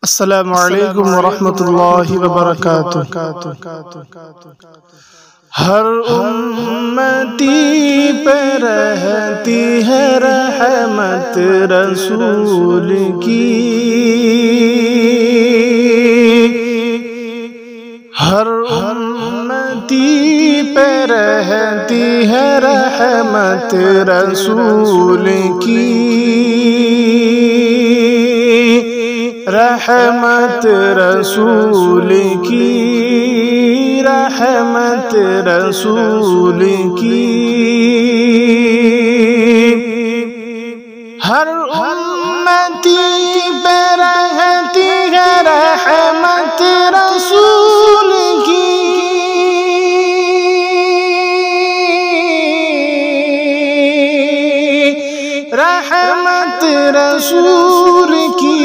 السلام علیکم ورحمۃ اللہ وبرکاتہ۔ ہر امتی پہ رہتی ہے رحمت رسول کی، ہر امتی پہ رہتی ہے رحمت رسول کی، رحمت رسول کی، رحمت رسول کی۔ ہر امتی پہ رہتی ہے رحمت رسول کی، رحمت رسول کی۔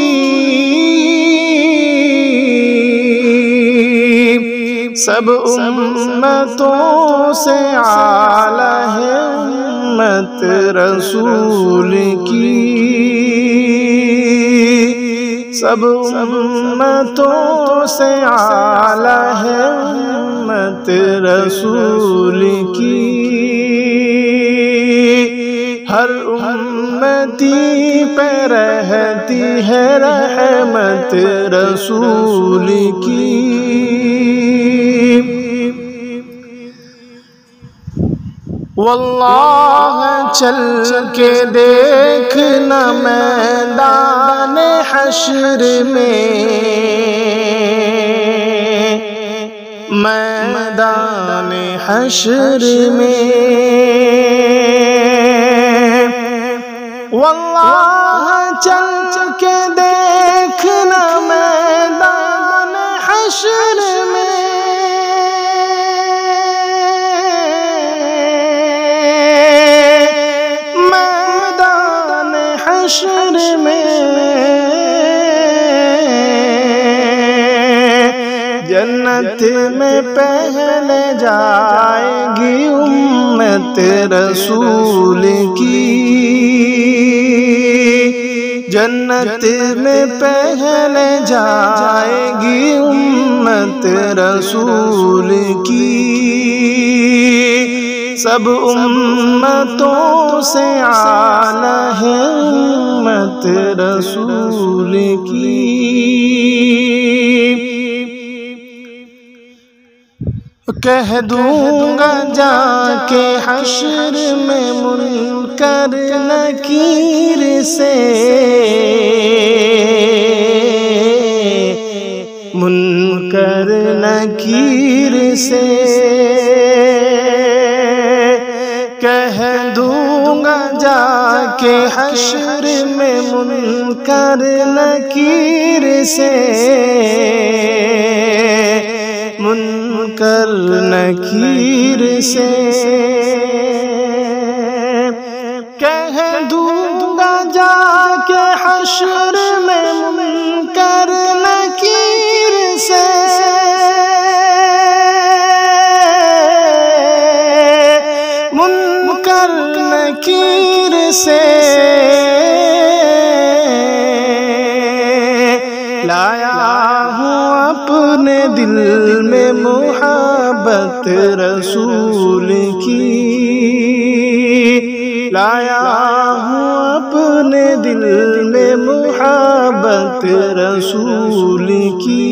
سب امتوں سے اعلیٰ ہے امت رسول کی، سب امتوں سے اعلیٰ ہے امت رسول کی۔ ہر امتی پہ رہتی ہے رحمت رسول کی۔ واللہ چل کے دیکھنا میدان حشر میں، میدان حشر میں، واللہ چل کے دیکھنا میدان حشر میں، میدان حشر میں، جنت میں پہلے جائے گی امت رسول کی، جنت میں پہلے جائے گی امت رسول کی۔ سب امتوں سے اعلیٰ ہے امت رسول کی۔ کہہ دوں گا جا کے حشر میں منکر نکیر سے، منکر نکیر سے، کہہ دوں گا جا کے حشر میں منکر نکیر سے، منکر نکیر سے، کہہ دوں گا جا کے حشر میں منکر نکیر سے، منکر نکیر سے، لایا ہوں اپنے دل میں محبت رسول کی، لایا ہوں اپنے دل میں محبت رسول کی۔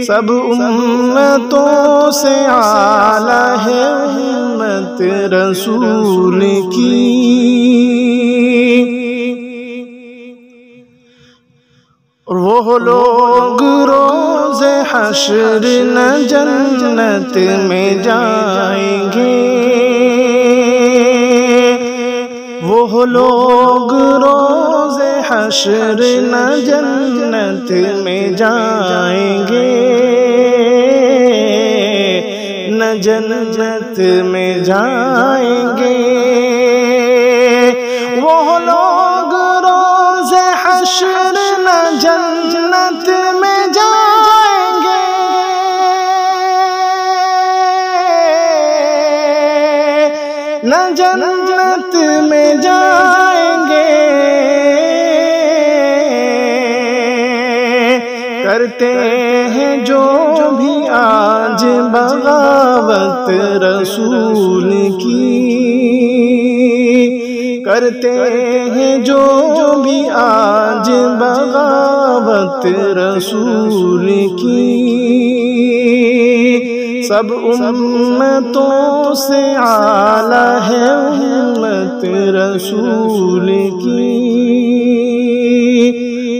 سب امتوں سے اعلیٰ ہے امت رسول کی۔ اور وہ لوگ روز حشر نہ جنت میں جائیں گے، وہ لوگ روز حشر نہ جنت میں جائیں گے، نہ جنت میں جائیں گے، وہ لوگ روز حشر نہ جنت میں جائیں گے، نہ جنت میں جائیں گے، کرتے ہیں جو بھی آج بغاوت رسول کی، کرتے ہیں جو بھی آج بغاوت رسول کی، سب امتوں سے اعلیٰ ہے امت رسول کی،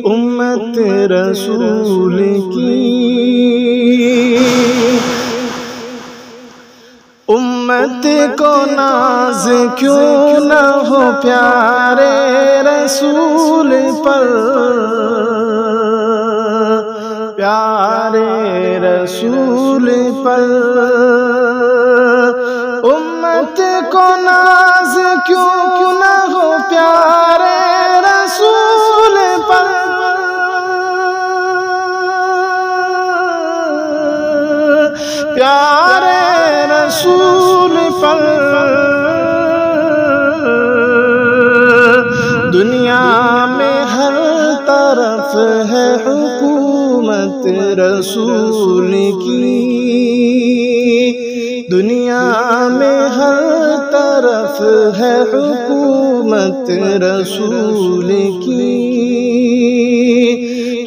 امت رسول کی۔ امت کو ناز کیوں نہ ہو پیارے رسول پر، پیارے رسول پر، امت کو ناز کیوں نہ ہو پیارے رسول پر، پیارے رسول پر۔ دنیا میں ہر طرف ہے حکومت رسول کی، دنیا میں ہر طرف ہے حکومت رسول کی،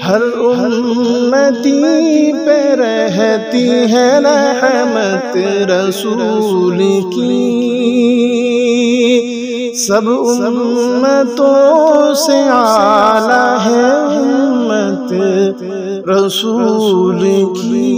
ہر امتی پہ رہتی ہے رحمت رسول کی، سب امتوں سے اعلیٰ ہے امت رسول کی۔